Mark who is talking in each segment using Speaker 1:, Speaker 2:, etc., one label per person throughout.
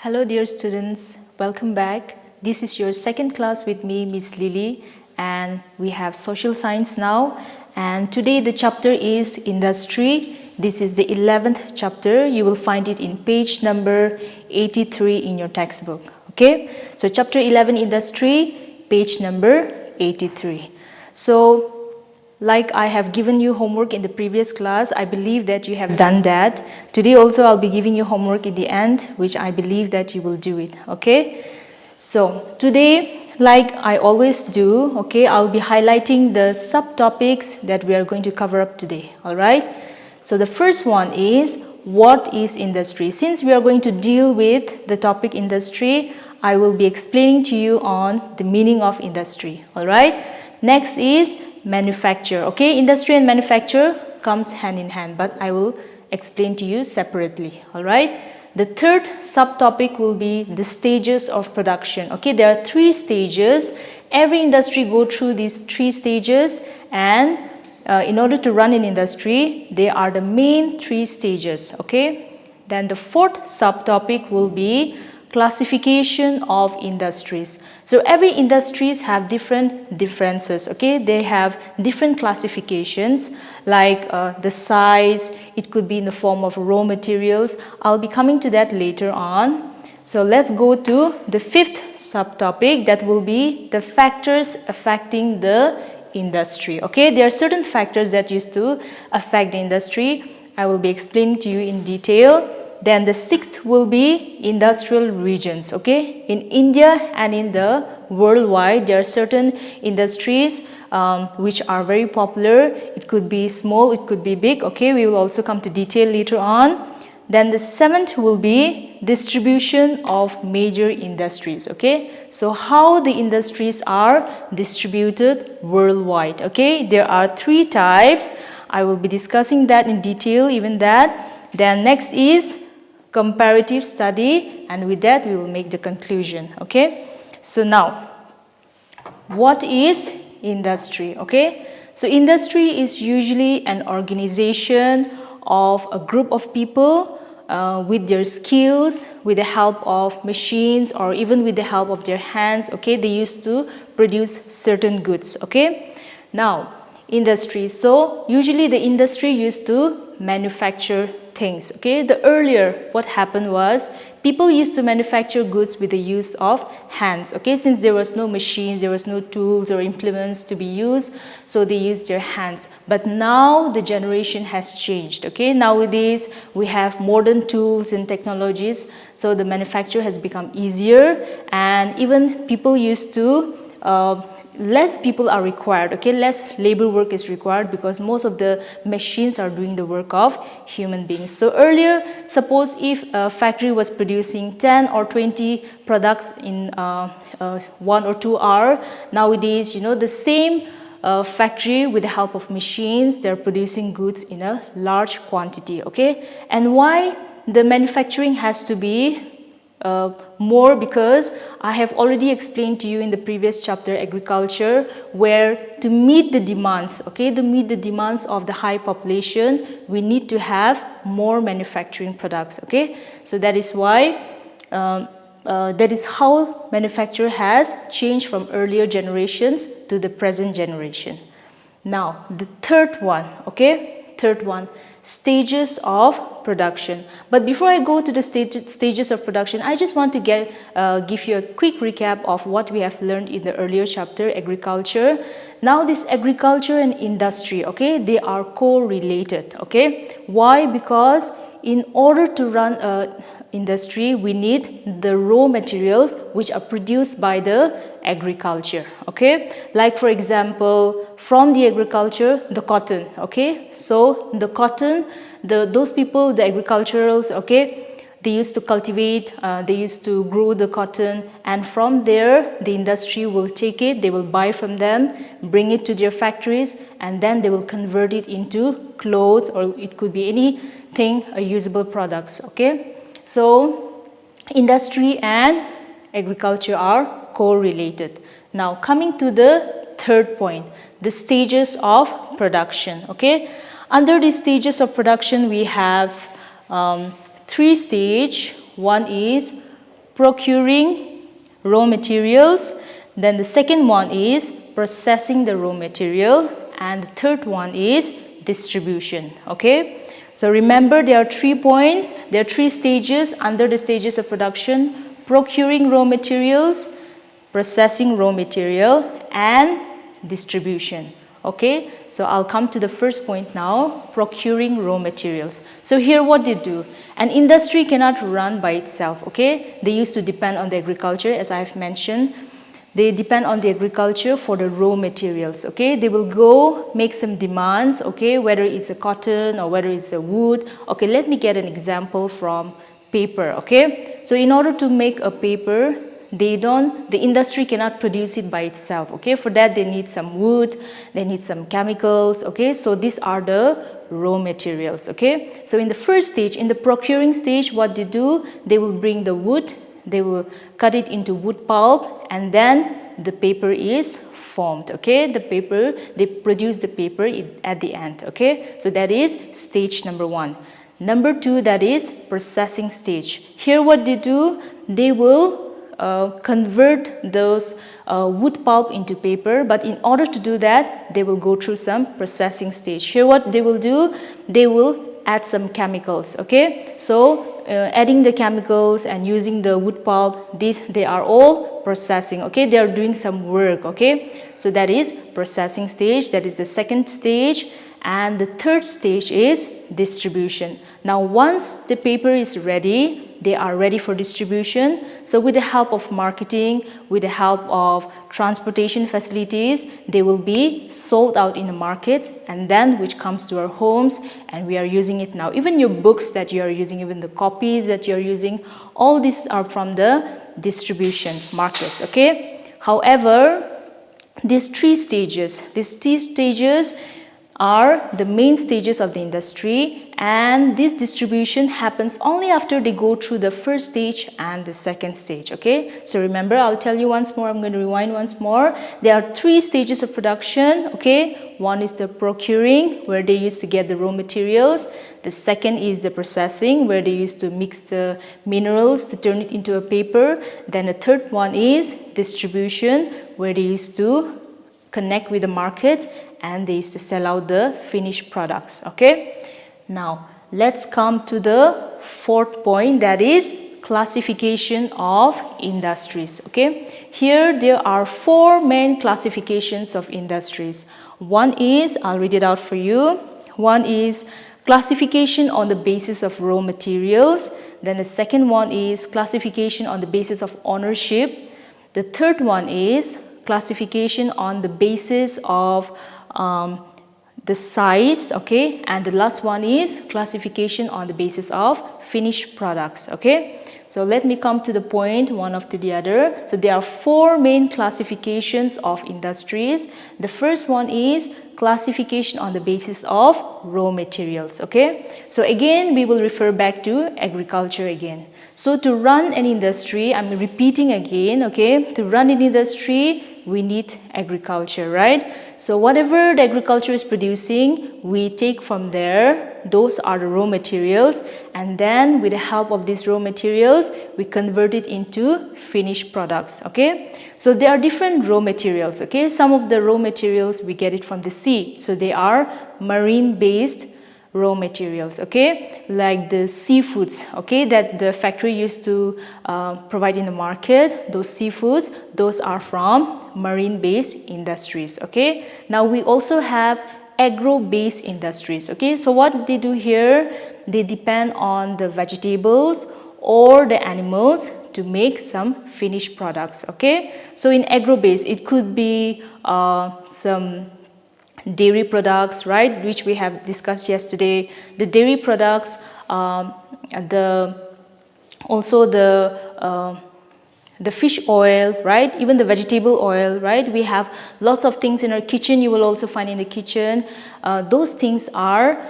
Speaker 1: Hello dear students, welcome back. This is your second class with me, Miss Lily, and we have social science now. And today the chapter is industry. This is the 11th chapter. You will find it in page number 83 in your textbook. Okay, so chapter 11 industry, page number 83. So like I have given you homework in the previous class, I believe that you have done that. Today also I'll be giving you homework in the end, which I believe that you will do it, okay? So today, like I always do, okay, I'll be highlighting the subtopics that we are going to cover up today, all right? So the first one is, what is industry? Since we are going to deal with the topic industry, I will be explaining to you on the meaning of industry, all right? Next is manufacture. Okay, industry and manufacture comes hand in hand, but I will explain to you separately. All right. The third subtopic will be the stages of production. Okay, there are 3 stages. Every industry go through these 3 stages, and in order to run an industry, they are the main 3 stages. Okay. Then the fourth subtopic will be classification of industries. So every industries have different differences, okay? They have different classifications like the size, it could be in the form of raw materials. I'll be coming to that later on. So let's go to the 5th subtopic, that will be the factors affecting the industry, okay? There are certain factors that used to affect the industry. I will be explaining to you in detail. Then the 6th will be industrial regions, okay? In India and in the worldwide, there are certain industries which are very popular. It could be small, it could be big, okay? We will also come to detail later on. Then the 7th will be distribution of major industries, okay? So how the industries are distributed worldwide, okay? There are 3 types. I will be discussing that in detail, even that. Then next is comparative study, and with that we will make the conclusion, okay? So now, what is industry, okay? So industry is usually an organization of a group of people with their skills, with the help of machines, or even with the help of their hands, okay? They used to produce certain goods, okay? Now, industry. So usually the industry used to manufacture things, okay? The earlier what happened was people used to manufacture goods with the use of hands, okay? Since there was no machines, there was no tools or implements to be used, so they used their hands. But now the generation has changed, okay? Nowadays we have modern tools and technologies, so the manufacture has become easier, and even people used to less people are required, okay? Less labor work is required because most of the machines are doing the work of human beings. So earlier, suppose if a factory was producing 10 or 20 products in 1 or 2 hours, nowadays, you know, the same factory with the help of machines, they're producing goods in a large quantity, okay? And why the manufacturing has to be more? Because I have already explained to you in the previous chapter, agriculture, where to meet the demands, okay, to meet the demands of the high population, we need to have more manufacturing products, okay? So that is why, that is how manufacture has changed from earlier generations to the present generation. Now, the third one, okay, third one, stages of production. But before I go to the stages of production, I just want to give you a quick recap of what we have learned in the earlier chapter, agriculture. Now this agriculture and industry, okay, they are correlated, okay? Why? Because in order to run a industry, we need the raw materials which are produced by the agriculture, okay? Like for example, from the agriculture, the cotton, okay? So the cotton, those people, the agriculturals, okay, they used to cultivate, they used to grow the cotton, and from there the industry will take it, they will buy from them, bring it to their factories, and then they will convert it into clothes, or it could be anything, usable products, okay? So industry and agriculture are correlated. Now coming to the third point, the stages of production, okay? Under the stages of production, we have 3 stages. One is procuring raw materials. Then the second one is processing the raw material, and the third one is distribution. Okay, so remember there are 3 points, there are 3 stages under the stages of production: procuring raw materials, processing raw material, and distribution. Okay, so I'll come to the first point now, procuring raw materials. So here what they do, an industry cannot run by itself. Okay, they used to depend on the agriculture, as I've mentioned. They depend on the agriculture for the raw materials. Okay, they will go make some demands. Okay, whether it's a cotton or whether it's a wood. Okay, let me get an example from paper. Okay, so in order to make a paper, the industry cannot produce it by itself. Okay, for that they need some wood, they need some chemicals. Okay, so these are the raw materials. Okay, so in the first stage, in the procuring stage, what they do, they will bring the wood, they will cut it into wood pulp, and then the paper is formed. Okay, the paper, they produce the paper at the end. Okay, so that is stage number 1. Number 2, that is processing stage. Here what they do, they will convert those wood pulp into paper, but in order to do that, they will go through some processing stage. Here what they will do, they will add some chemicals. Okay, so adding the chemicals and using the wood pulp, they are all processing. Okay, they are doing some work. Okay, so that is processing stage, that is the second stage. And the third stage is distribution. Now once the paper is ready, they are ready for distribution. So with the help of marketing, with the help of transportation facilities, they will be sold out in the market, and then which comes to our homes, and we are using it now. Even your books that you are using, even the copies that you are using, all these are from the distribution markets. Okay, however, these three stages are the main stages of the industry, and this distribution happens only after they go through the first stage and the second stage. Okay, so remember, I'll tell you once more, I'm going to rewind once more. There are 3 stages of production. Okay, one is the procuring, where they used to get the raw materials. The second is the processing, where they used to mix the minerals to turn it into a paper. Then the third one is distribution, where they used to connect with the market and they used to sell out the finished products. Okay, now let's come to the fourth point, that is classification of industries. Okay, here there are 4 main classifications of industries. One is, I'll read it out for you. One is classification on the basis of raw materials. Then the second one is classification on the basis of ownership. The third one is classification on the basis of the size. Okay, and the last one is classification on the basis of finished products. Okay, so let me come to the point one after the other. So there are 4 main classifications of industries. The first one is classification on the basis of raw materials. Okay, so again we will refer back to agriculture again. So to run an industry, I'm repeating again, okay, to run an industry we need agriculture, right? So whatever the agriculture is producing, we take from there, those are the raw materials, and then with the help of these raw materials, we convert it into finished products. Okay, so there are different raw materials. Okay, some of the raw materials we get it from the sea, so they are marine based raw materials. Okay, like the seafoods, okay, that the factory used to provide in the market. Those seafoods, those are from marine based industries. Okay, now we also have agro based industries. Okay, so what they do here, they depend on the vegetables or the animals to make some finished products. Okay, so in agro based, it could be some dairy products, right, which we have discussed yesterday. The dairy products, the fish oil, right, even the vegetable oil, right, we have lots of things in our kitchen, you will also find in the kitchen. Those things are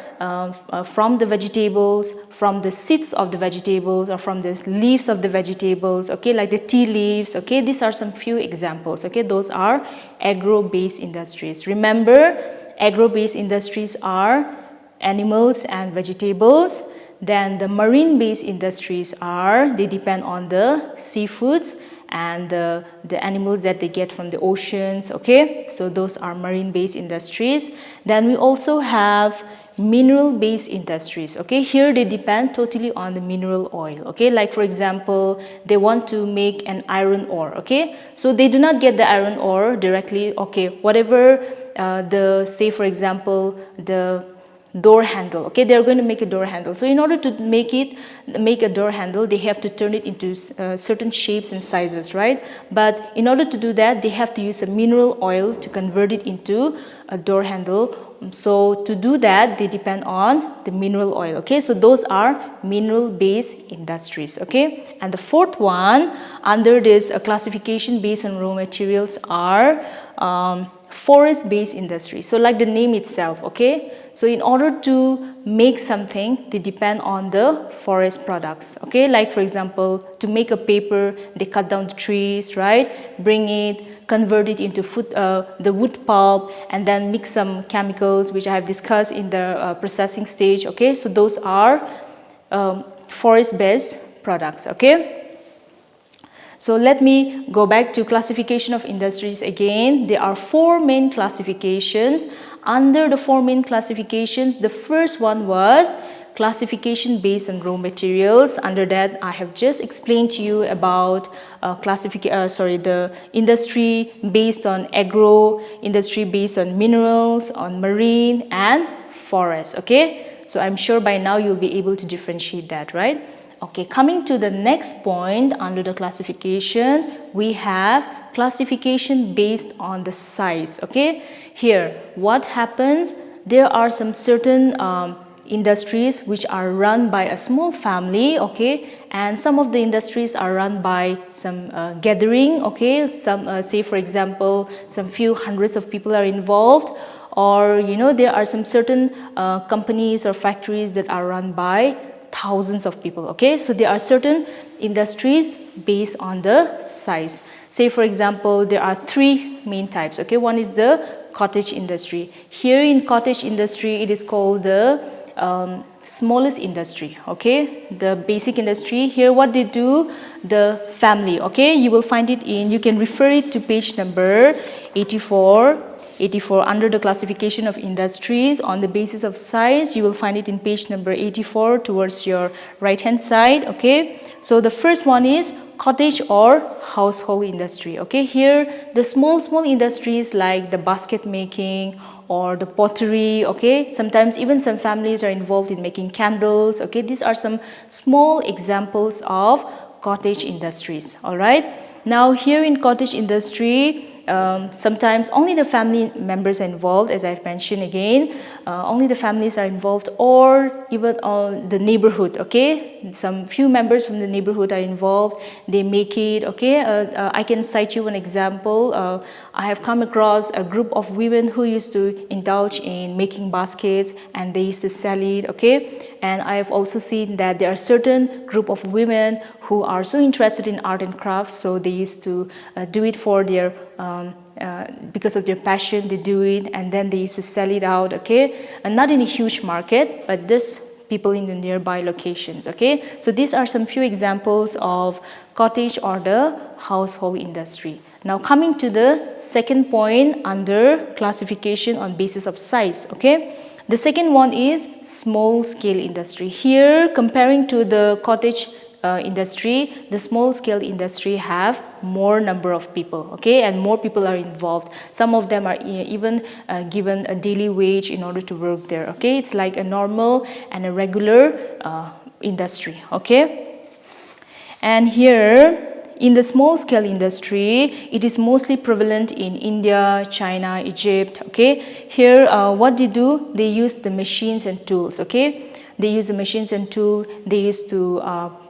Speaker 1: from the vegetables, from the seeds of the vegetables, or from the leaves of the vegetables, okay, like the tea leaves. Okay, these are some few examples. Okay, those are agro-based industries. Remember, agro-based industries are animals and vegetables. Then the marine-based industries they depend on the seafoods and the animals that they get from the oceans, okay? So those are marine-based industries. Then we also have mineral-based industries, okay? Here they depend totally on the mineral oil, okay? Like for example, they want to make an iron ore, okay? So they do not get the iron ore directly, okay? Whatever say for example, the door handle, okay, they're going to make a door handle. So in order to make a door handle, they have to turn it into certain shapes and sizes, right? But in order to do that, they have to use a mineral oil to convert it into a door handle. So to do that, they depend on the mineral oil, okay? So those are mineral-based industries, okay? And the fourth one under this classification based on raw materials are forest-based industry. So like the name itself, okay? So in order to make something, they depend on the forest products, okay? Like for example, to make a paper, they cut down the trees, right? Bring it, convert it into the wood pulp, and then mix some chemicals, which I have discussed in the processing stage, okay? So those are forest-based products, okay? So let me go back to classification of industries again. There are 4 main classifications. Under the 4 main classifications, the first one was classification based on raw materials. Under that, I have just explained to you about the industry based on agro, industry based on minerals, on marine and forest, okay? So I'm sure by now you'll be able to differentiate that, right? Okay, coming to the next point under the classification, we have classification based on the size, okay? Here, what happens, there are some certain industries which are run by a small family, okay? And some of the industries are run by some gathering, okay? Some, say for example, some few hundreds of people are involved, or you know, there are some certain companies or factories that are run by thousands of people, okay? So there are certain industries based on the size. Say for example, there are 3 main types, okay? One is the cottage industry. Here in cottage industry, it is called the smallest industry, okay? The basic industry. Here what they do, the family, okay? You will find it you can refer it to page number 84 under the classification of industries on the basis of size. You will find it in page number 84 towards your right hand side, okay? So the first one is cottage or household industry, okay? Here the small industries like the basket making or the pottery, okay? Sometimes even some families are involved in making candles, okay? These are some small examples of cottage industries, all right? Now here in cottage industry, sometimes only the family members are involved, as I've mentioned again. Only the families are involved, or even the neighborhood, okay? Some few members from the neighborhood are involved. They make it, okay? I can cite you an example. I have come across a group of women who used to indulge in making baskets and they used to sell it, okay? And I have also seen that there are certain group of women who are so interested in art and crafts, so they used to do it for their because of their passion. They do it and then they used to sell it out, okay? And not in a huge market, but just people in the nearby locations, okay? So these are some few examples of cottage or the household industry. Now coming to the second point under classification on basis of size, okay? The second one is small scale industry. Here, comparing to the cottage industry, the small scale industry have more number of people, okay, and more people are involved. Some of them are even given a daily wage in order to work there, okay? It's like a normal and a regular industry, okay? And here, in the small scale industry, it is mostly prevalent in India, China, Egypt, okay? Here, what they do, they use the machines and tools, okay? They use the machines and tools, they used to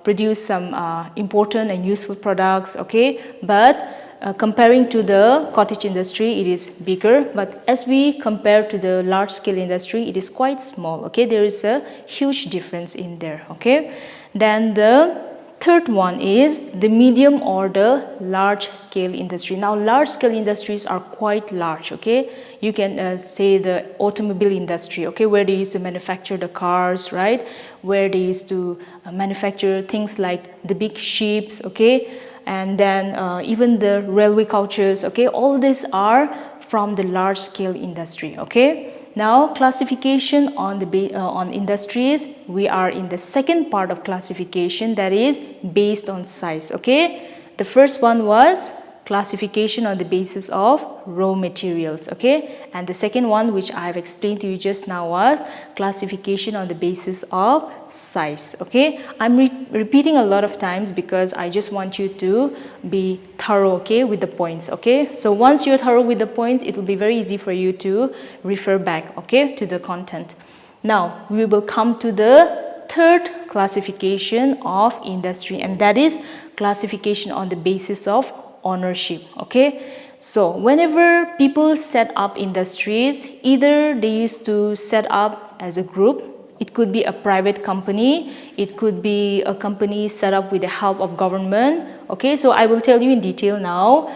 Speaker 1: produce some important and useful products, okay? But comparing to the cottage industry, it is bigger, but as we compare to the large scale industry, it is quite small, okay? There is a huge difference in there, okay? Then the third one is the medium or the large scale industry. Now large scale industries are quite large, okay? You can say the automobile industry, okay, where they used to manufacture the cars, right? Where they used to manufacture things like the big ships, okay? And then even the railway coaches, okay? All these are from the large scale industry, okay? Now classification on the on industries, we are in the second part of classification, that is based on size, okay? The first one was classification on the basis of raw materials, okay? And the second one, which I have explained to you just now, was classification on the basis of size, okay? I'm repeating a lot of times because I just want you to be thorough, okay, with the points, okay? So once you're thorough with the points, it will be very easy for you to refer back, okay, to the content. Now we will come to the third classification of industry, and that is classification on the basis of ownership, okay? So whenever people set up industries, either they used to set up as a group, it could be a private company, it could be a company set up with the help of government, okay? So I will tell you in detail now.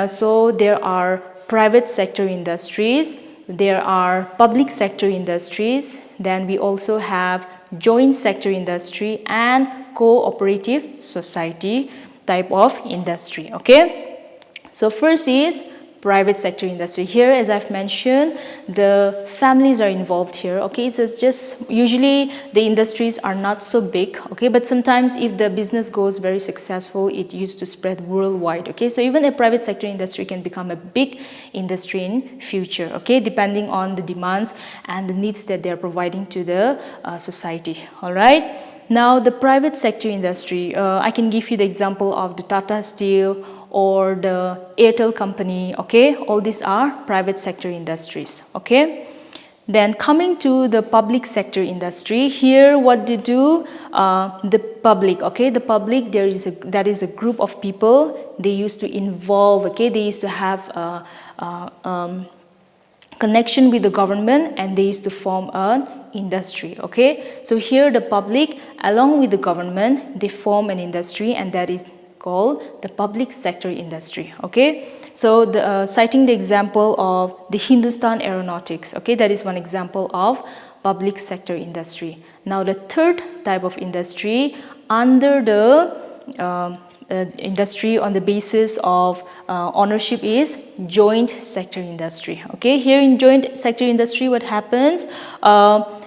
Speaker 1: So there are private sector industries, there are public sector industries, then we also have joint sector industry and cooperative society type of industry, okay? So first is private sector industry. Here, as I've mentioned, the families are involved here, okay? So it's just usually the industries are not so big, okay? But sometimes if the business goes very successful, it used to spread worldwide, okay? So even a private sector industry can become a big industry in future, okay? Depending on the demands and the needs that they're providing to the society, all right? Now the private sector industry, I can give you the example of the Tata Steel or the Airtel company, okay? All these are private sector industries, okay? Then coming to the public sector industry, here what they do, the public, okay? The public, that is a group of people, they used to involve, okay? They used to have connection with the government and they used to form an industry, okay? So here the public along with the government, they form an industry, and that is called the public sector industry, okay? So citing the example of the Hindustan Aeronautics, okay? That is one example of public sector industry. Now the third type of industry under the industry on the basis of ownership is joint sector industry, okay? Here in joint sector industry, what happens?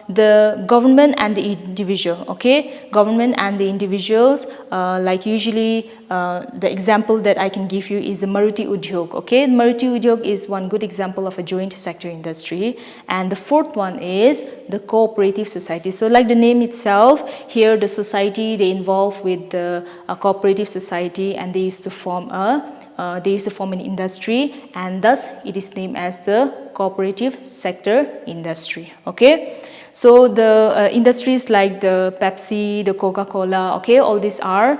Speaker 1: The government and the individual, okay? Government and the individuals, like usually the example that I can give you is the Maruti Udyog, okay? Maruti Udyog is one good example of a joint sector industry. And the fourth one is the cooperative society. So like the name itself, here the society, they involve with the cooperative society and they used to form an industry, and thus it is named as the cooperative sector industry, okay? So the industries like the Pepsi, the Coca-Cola, okay, all these are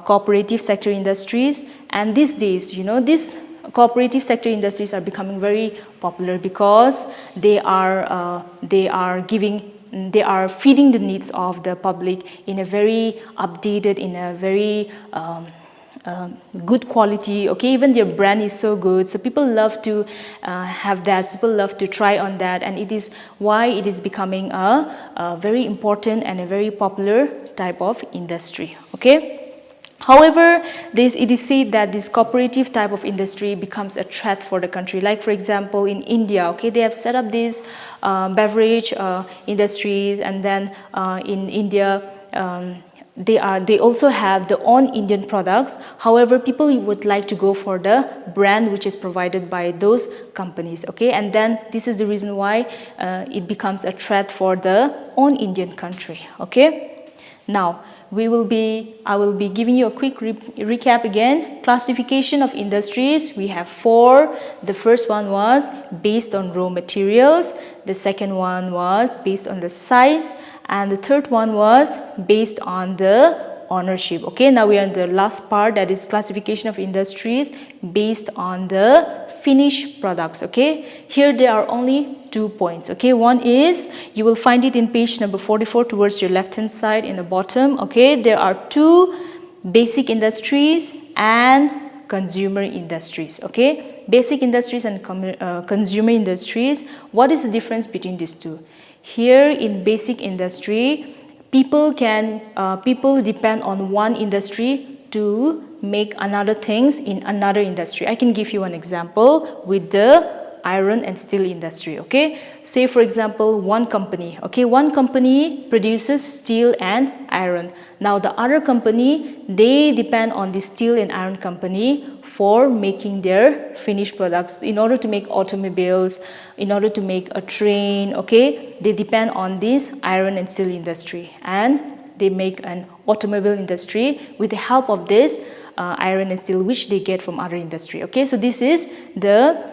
Speaker 1: cooperative sector industries. And these days, you know, these cooperative sector industries are becoming very popular because they are feeding the needs of the public in a very updated, in a very good quality, okay? Even their brand is so good, so people love to have that, people love to try on that, and it is why it is becoming a very important and a very popular type of industry, okay? However, it is said that this cooperative type of industry becomes a threat for the country. Like for example, in India, okay, they have set up these beverage industries, and then in India, they also have their own Indian products. However, people would like to go for the brand which is provided by those companies, okay? And then this is the reason why it becomes a threat for the own Indian country, okay? Now, I will be giving you a quick recap again. Classification of industries, we have 4. The first one was based on raw materials. The second one was based on the size. And the third one was based on the ownership. Okay, now we are in the last part, that is classification of industries based on the finished products. Okay, here there are only 2 points. Okay, one is, you will find it in page number 44 towards your left hand side in the bottom. Okay, there are two basic industries and consumer industries. Okay, basic industries and consumer industries. What is the difference between these two? Here in basic industry, people depend on one industry to make another things in another industry. I can give you an example with the iron and steel industry. Okay, say for example one company. Okay, one company produces steel and iron. Now the other company, they depend on the steel and iron company for making their finished products. In order to make automobiles, in order to make a train, okay, they depend on this iron and steel industry, and they make an automobile industry with the help of this iron and steel, which they get from other industry. Okay, so this is the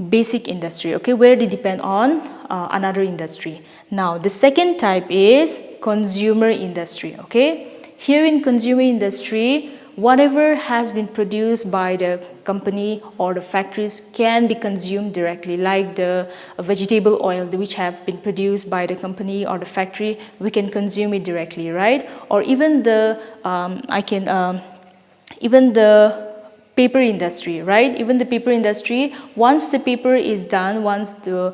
Speaker 1: basic industry, okay, where they depend on another industry. Now the second type is consumer industry. Okay, here in consumer industry, whatever has been produced by the company or the factories can be consumed directly, like the vegetable oil which have been produced by the company or the factory, we can consume it directly, right? Or even the even the paper industry, right? Even the paper industry, once the paper is done, once the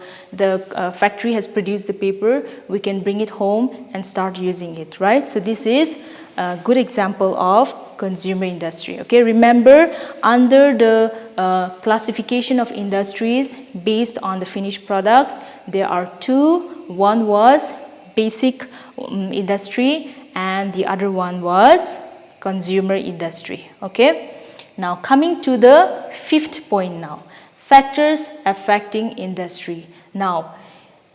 Speaker 1: factory has produced the paper, we can bring it home and start using it, right? So this is a good example of consumer industry. Okay, remember, under the classification of industries based on the finished products, there are two. One was basic industry and the other one was consumer industry. Okay, now coming to the fifth point now, factors affecting industry. Now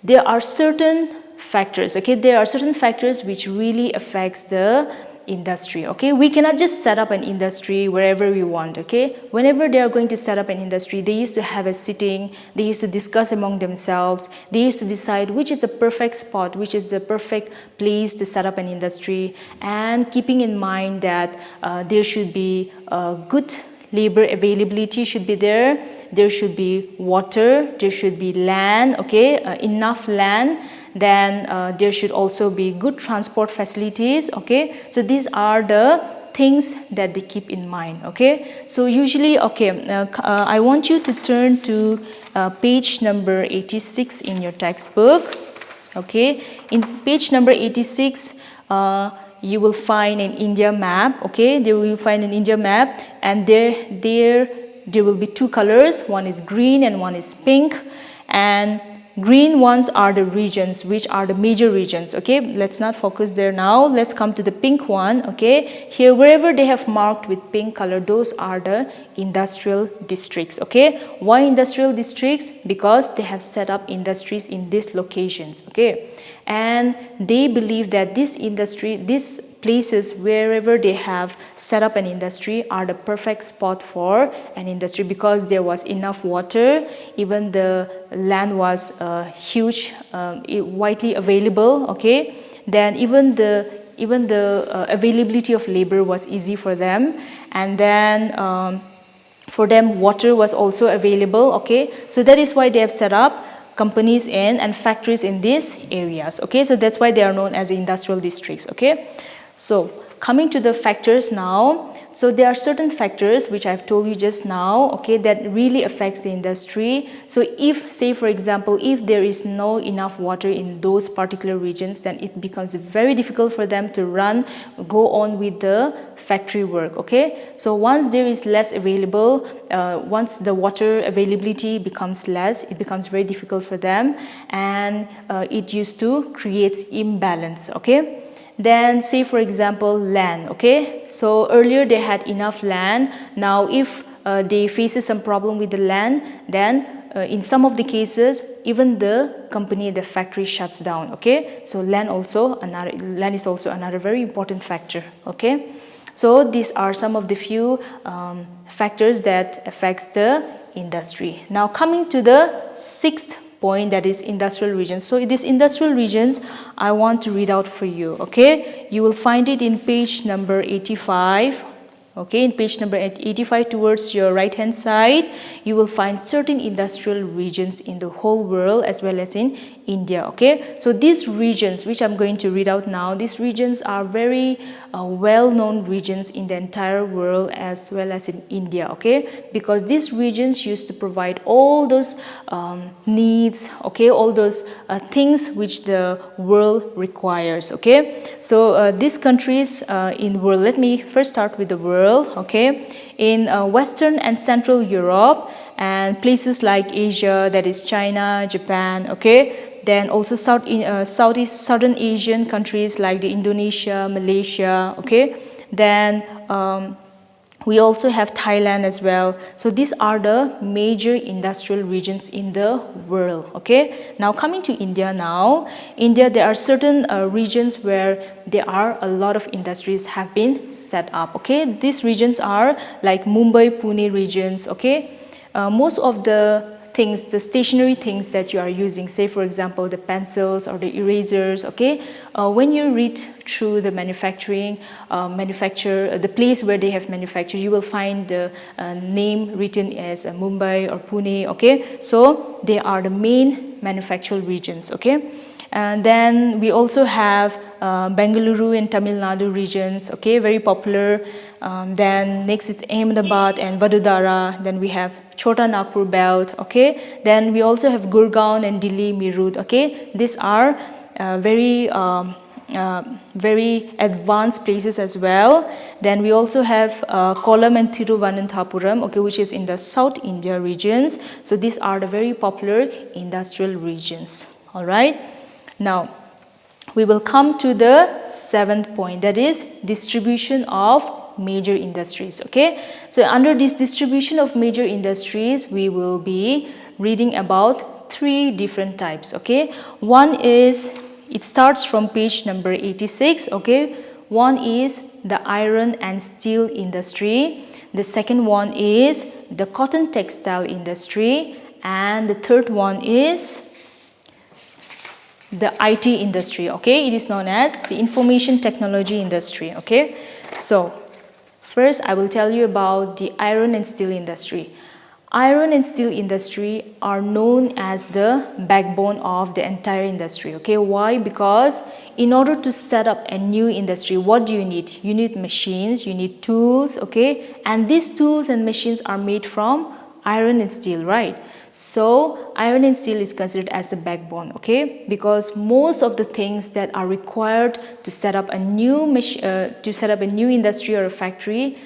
Speaker 1: there are certain factors, okay, there are certain factors which really affects the industry. Okay, we cannot just set up an industry wherever we want. Okay, whenever they are going to set up an industry, they used to have a sitting, they used to discuss among themselves, they used to decide which is the perfect spot, which is the perfect place to set up an industry, and keeping in mind that there should be good labor availability should be there, there should be water, there should be land, okay, enough land, then there should also be good transport facilities. Okay, so these are the things that they keep in mind. Okay, so usually, okay, I want you to turn to page number 86 in your textbook. Okay, in page number 86 you will find an India map. Okay, there will find an India map, and there will be two colors, one is green and one is pink, and green ones are the regions, which are the major regions. Okay, let's not focus there now, let's come to the pink one. Okay, here wherever they have marked with pink color, those are the industrial districts. Okay, why industrial districts? Because they have set up industries in these locations. Okay, and they believe that this industry, these places wherever they have set up an industry are the perfect spot for an industry, because there was enough water, even the land was huge, widely available. Okay, then even the availability of labor was easy for them, and then for them water was also available. Okay, so that is why they have set up companies in and factories in these areas. Okay, so that's why they are known as industrial districts. Okay, so coming to the factors now, so there are certain factors which I've told you just now, okay, that really affects the industry. So if, say for example, if there is no enough water in those particular regions, then it becomes very difficult for them to go on with the factory work. Okay, so once there is less available, once the water availability becomes less, it becomes very difficult for them, and it used to create imbalance. Okay, then say for example land. Okay, so earlier they had enough land, now if they faces some problem with the land, then in some of the cases even the company, the factory shuts down. Okay, so land is also another very important factor. Okay, so these are some of the few factors that affects the industry. Now coming to the sixth point, that is industrial regions. So these industrial regions I want to read out for you. Okay, you will find it in page number 85. Okay, in page number 85 towards your right hand side, you will find certain industrial regions in the whole world as well as in India. Okay, so these regions which I'm going to read out now, these regions are very well-known regions in the entire world as well as in India. Okay, because these regions used to provide all those needs, okay, all those things which the world requires. Okay, so these countries in the world, let me first start with the world. Okay, in Western and Central Europe and places like Asia, that is China, Japan. Okay, then also Southern Asian countries like the Indonesia, Malaysia. Okay, then we also have Thailand as well. So these are the major industrial regions in the world. Okay, now coming to India now. India, there are certain regions where there are a lot of industries have been set up. Okay, these regions are like Mumbai, Pune regions. Okay, most of the things, the stationary things that you are using, say for example the pencils or the erasers, okay, when you read through the the place where they have manufactured, you will find the name written as Mumbai or Pune. Okay, so they are the main manufacturing regions. Okay, and then we also have Bengaluru and Tamil Nadu regions, okay, very popular. Then next is Ahmedabad and Vadodara. Then we have Chota Nagpur belt, okay. Then we also have Gurgaon and Delhi, Meerut, okay. These are very advanced places as well. Then we also have Kollam and Thiruvananthapuram, okay, which is in the South India regions. So these are the very popular industrial regions. All right. Now we will come to the 7th point, that is distribution of major industries. Okay, so under this distribution of major industries, we will be reading about 3 different types. Okay, one is, it starts from page number 86. Okay, one is the iron and steel industry, the second one is the cotton textile industry, and the third one is the IT industry. Okay, it is known as the information technology industry. Okay, so first I will tell you about the iron and steel industry. Iron and steel industry are known as the backbone of the entire industry. Okay, why? Because in order to set up a new industry, what do you need? You need machines, you need tools, okay, and these tools and machines are made from iron and steel, right? So iron and steel is considered as the backbone, okay, because most of the things that are required to set up a new industry or a factory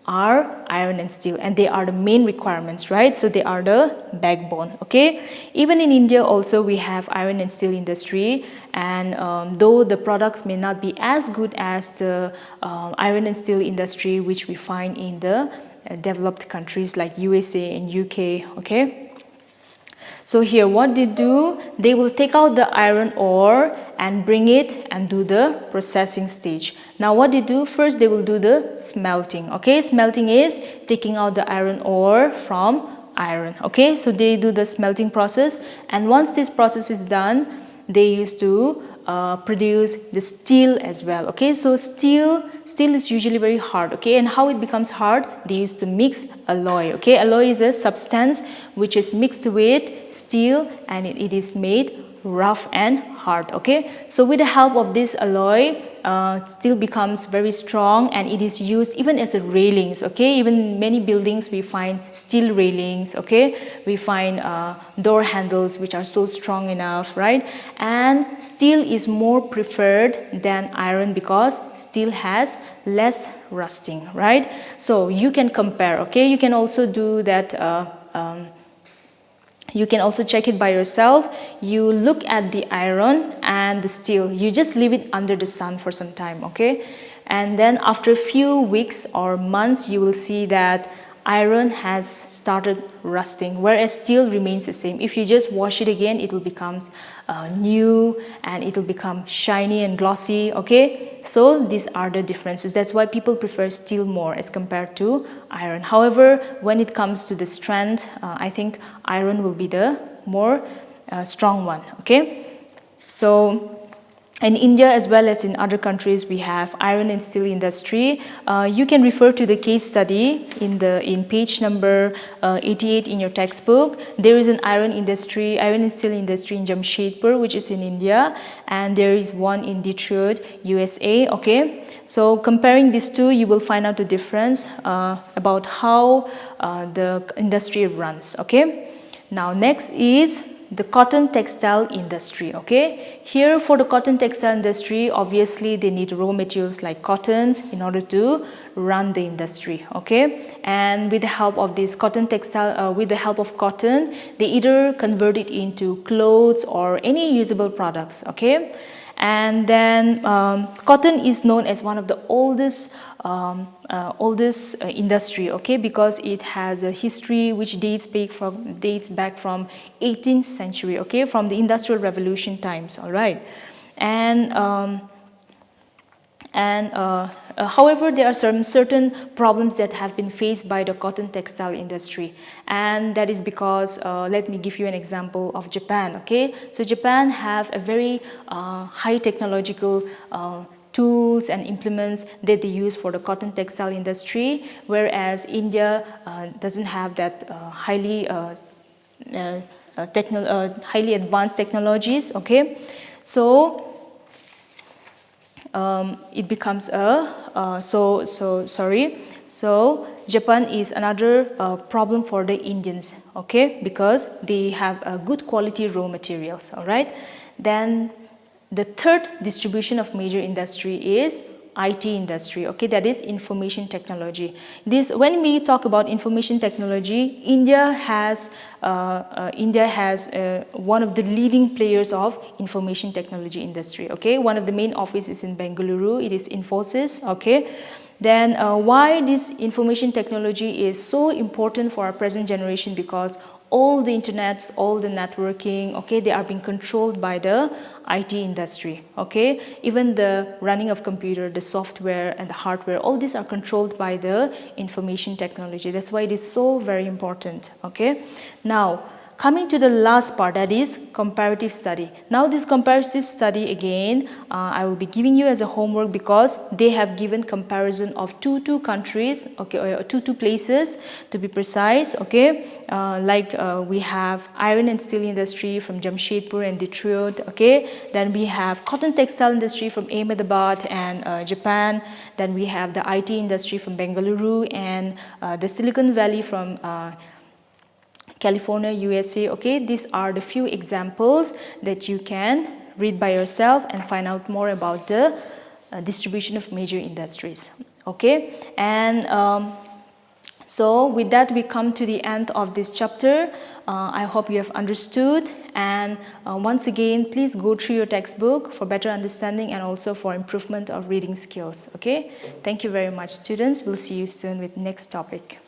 Speaker 1: are iron and steel, and they are the main requirements, right? So they are the backbone. Okay, even in India also we have iron and steel industry, and though the products may not be as good as the iron and steel industry which we find in the developed countries like USA and UK. Okay, so here what they do, they will take out the iron ore and bring it and do the processing stage. Now what they do, first they will do the smelting. Okay, smelting is taking out the iron ore from iron. Okay, so they do the smelting process, and once this process is done, they used to produce the steel as well. Okay, so steel is usually very hard. Okay, and how it becomes hard, they used to mix alloy. Okay, alloy is a substance which is mixed with steel, and it is made rough and hard. Okay, so with the help of this alloy, steel becomes very strong, and it is used even as a railings. Okay, even many buildings we find steel railings. Okay, we find door handles which are so strong enough, right? And steel is more preferred than iron because steel has less rusting, right? So you can compare. Okay, you can also do that. You can also check it by yourself. You look at the iron and the steel. You just leave it under the sun for some time, okay? And then after a few weeks or months, you will see that iron has started rusting, whereas steel remains the same. If you just wash it again, it will become new, and it will become shiny and glossy, okay? So these are the differences. That's why people prefer steel more as compared to iron. However, when it comes to the strength, I think iron will be the more strong one, okay? So in India as well as in other countries, we have iron and steel industry. You can refer to the case study in page number 88 in your textbook. There is an iron and steel industry in Jamshedpur, which is in India, and there is one in Detroit, USA. Okay, so comparing these two, you will find out the difference about how the industry runs. Okay, now next is the cotton textile industry. Okay, here for the cotton textile industry, obviously they need raw materials like cottons in order to run the industry. Okay, and with the help of this cotton textile, with the help of cotton, they either convert it into clothes or any usable products. Okay, and then cotton is known as one of the oldest industry, okay, because it has a history which dates back from 18th century, okay, from the Industrial Revolution times. All right, and however, there are certain problems that have been faced by the cotton textile industry, and that is because let me give you an example of Japan. Okay, so Japan have a very high technological tools and implements that they use for the cotton textile industry, whereas India doesn't have that highly advanced technologies. Okay, so it becomes so Japan is another problem for the Indians, okay, because they have good quality raw materials. All right, then the third distribution of major industry is IT industry, okay, that is information technology. This, when we talk about information technology, India has one of the leading players of information technology industry. Okay, one of the main offices in Bengaluru, it is Infosys. Okay, then why this information technology is so important for our present generation? Because all the internets, all the networking, okay, they are being controlled by the IT industry. Okay, even the running of computer, the software and the hardware, all these are controlled by the information technology. That's why it is so very important. Okay, now coming to the last part, that is comparative study. Now this comparative study, again, I will be giving you as a homework, because they have given comparison of two countries, okay, or two places to be precise. Okay, we have iron and steel industry from Jamshedpur and Detroit. Okay, then we have cotton textile industry from Ahmedabad and Japan. Then we have the IT industry from Bengaluru and the Silicon Valley from California, USA. Okay, these are the few examples that you can read by yourself and find out more about the distribution of major industries. Okay, and so with that, we come to the end of this chapter. I hope you have understood, and once again, please go through your textbook for better understanding and also for improvement of reading skills. Okay, thank you very much, students. We'll see you soon with next topic.